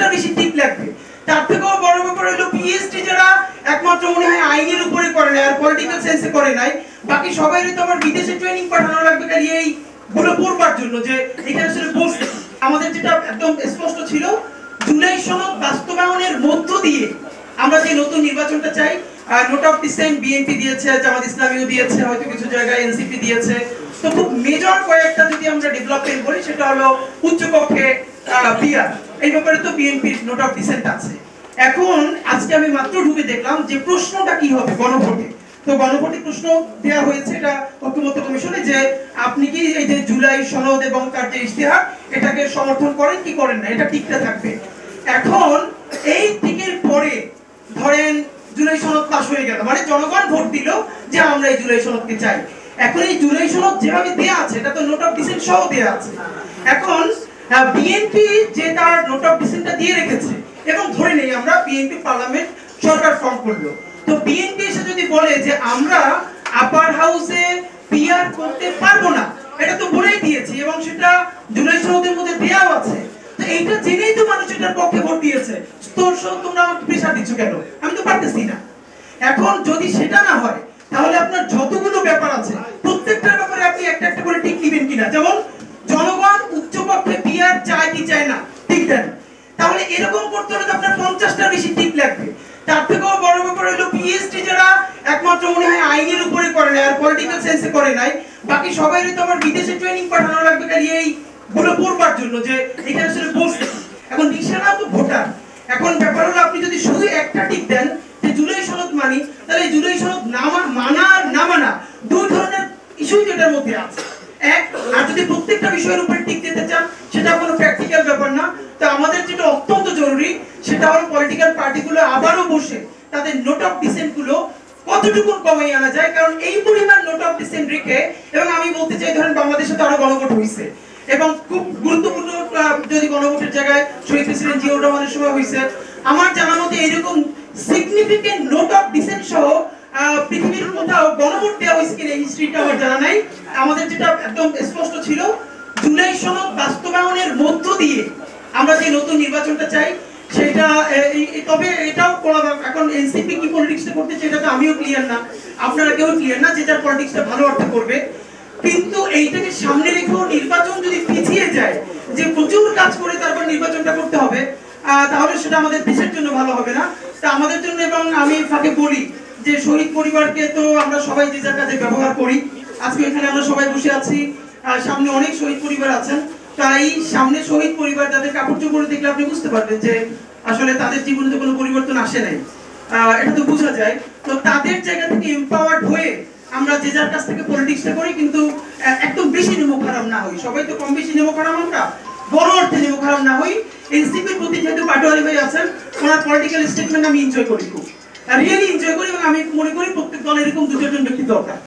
50টা বেশি টিক লাগবে। তার থেকেও বড় ব্যাপার হলো পিএইচডি যারা একমাত্র মনে হয় আইনের উপরে করে না আর পলিটিক্যাল সেন্সে করে নাই, বাকি সবাইরই তো আবার বিদেশে ট্রেনিং পাঠানো লাগবে খালি এই গুলো পড়বার জন্য যে এখানে আসলে বলছে। আমাদের যেটা একদম স্পষ্ট ছিল, জুলাই সনদ বাস্তবায়নের মধ্য দিয়ে আমরা যে নতুন নির্বাচনটা চাই, নোট অফ ডিসেন্ট বিএনপি দিয়েছে, জামাত ইসলামীও দিয়েছে, হয়তো কিছু জায়গায় এনসিপি দিয়েছে। তো খুব মেজর কয়েকটা যদি আমরা ডেভেলপমেন্ট করি সেটা হলো উচ্চকক্ষে পিআর, এই ব্যাপারে তো বিএনপির নোট অফ ডিসেন্ট আছে। এখন আজকে আমি মাত্র ঢুকে দেখলাম যে প্রশ্নটা কি হবে গণভোটে। তো গণভোটে প্রশ্ন দেওয়া হয়েছে এটা ঐক্যমত্য কমিশনে যে আপনি কি এই যে জুলাই সনদ এবং তার যে ইশতেহার এটাকে সমর্থন করেন কি করেন না, এটা টিকতে থাকবে। এখন এই টিকের পরে ধরেন জুলাই সনদ পাস হয়ে গেল, মানে জনগণ ভোট দিল যে আমরা এই জুলাই সনদকে চাই। এখন এই জুলাই সনদ যেভাবে দেয়া আছে এটা তো নোট অফ ডিসেন্ট সহ দেয়া আছে। এখন বিএনপি যে তার নোট অফ ডিসেন্টটা দিয়ে রেখেছে এবং ধরে নেই আমরা বিএনপি পার্লামেন্ট সরকার ফর্ম করলো, তো বিএনপি এসে যদি বলে যে আমরা আপার হাউসে পিআর করতে পারবো না, এটা তো বলেই দিয়েছি এবং সেটা জুলাই সনদের মধ্যে দেয়াও আছে, তো এইটা জেনেই তো মানুষ এটার পক্ষে ভোট দিয়েছে। তোমরা আমাকে প্রেসার দিচ্ছ কেন? আমি তো পারতেছি না। এখন যদি সেটা না হয় তাহলে আপনার যতগুলো ব্যাপার আছে প্রত্যেকটার ব্যাপারে আপনি একটা একটা করে টিক দিবেন কিনা, যেমন জনগণ উচ্চকক্ষে পিআর চায় কি চায় না টিক দেন, তাহলে এরকম করতে হলে আপনার 50টার বেশি টিক লাগবে। তার থেকেও বড় ব্যাপার হলো পিএইচডি যারা একমাত্র মনে হয় আইনের উপরে করে না আর পলিটিক্যাল সেন্সে করে নাই, বাকি সবাইরই তো আবার বিদেশে ট্রেনিং পাঠানো লাগবে খালি এই গুলো পড়বার জন্য যে এখানে আসলে বলছে। এখন নিশানা তো ভোটার। এখন ব্যাপার হলো আপনি যদি শুধু একটা টিক দেন যে জুলাই সনদ মানি, তাহলে জুলাই সনদ মানা আর না মানা দুই ধরনের ইস্যুই এটার মধ্যে আছে। এক, আর যদি প্রত্যেকটা বিষয়ের উপরে টিক দিতে চান সেটা কোনো প্র্যাকটিক্যাল ব্যাপার না। তো আমাদের যেটা অত্যন্ত জরুরি সেটা হলো পলিটিক্যাল পার্টিগুলো আবারও বসে তাদের নোট অফ ডিসেন্ট গুলো কতটুকু কমাই আনা যায়, কারণ এই পরিমাণ নোট অফ ডিসেন্ট রেখে, এবং আমি বলতে চাই ধরেন বাংলাদেশে তো আরো গণভোট হয়েছে এবং খুব গুরুত্বপূর্ণ যদি গণভোটের জায়গায় শহীদ প্রেসিডেন্ট জিয়াউর রহমানের সময় হয়েছে, আমার জানা মতে এরকম সিগনিফিকেন্ট নোট অফ ডিসেন্ট সহ পৃথিবীর কোথাও গণভোট দেওয়া হয়েছে কিনা হিস্ট্রিটা আমার জানা নাই। আমাদের যেটা একদম স্পষ্ট ছিল, জুলাই সনদ বাস্তবায়নের মধ্য দিয়ে আমরা যে নতুন নির্বাচনটা চাই সেটা, তবে এটাও এখন এনসিপি কি পলিটিক্সটা করতে চাই এটা তো আমিও ক্লিয়ার না, আপনারা কেউ ক্লিয়ার না, যে যার পলিটিক্সটা ভালো অর্থে করবে। কিন্তু এইটাকে সামনে রেখেও নির্বাচন যদি পিছিয়ে যায়, যে প্রচুর কাজ করে তারপর নির্বাচনটা করতে হবে, তাহলে সেটা আমাদের দেশের জন্য ভালো হবে না। তা আমাদের জন্য, এবং আমি ফাঁকে বলি যে শহীদ পরিবারকে তো আমরা সবাই যে যার কাজে ব্যবহার করি, আজকে এখানে আমরা সবাই বসে আছি, সামনে অনেক শহীদ পরিবার আছেন, তাই সামনে শহীদ পরিবার যাদের কাপড় চোপড় দেখলে আপনি বুঝতে পারবেন যে আসলে তাদের জীবনে তো কোনো পরিবর্তন আসে নাই, এটা তো বোঝা যায়। তো তাদের জায়গা থেকে এম্পাওয়ার্ড হয়ে আমরা যে যার কাছ থেকে পলিটিক্সটা করি, কিন্তু একদম বেশি নেমো খারাপ না হই, সবাই তো কম বেশি নেমো খারাপ, আমরা বড় অর্থে নেমো খারাপ না হই। এনসিপির প্রতি যেহেতু পাটোয়ারি ভাই আছেন, ওনার পলিটিক্যাল স্টেটমেন্ট আমি এনজয় করি, খুব রিয়েলি এনজয় করি, এবং আমি মনে করি প্রত্যেক দল এরকম 2-4 জন ব্যক্তি দরকার।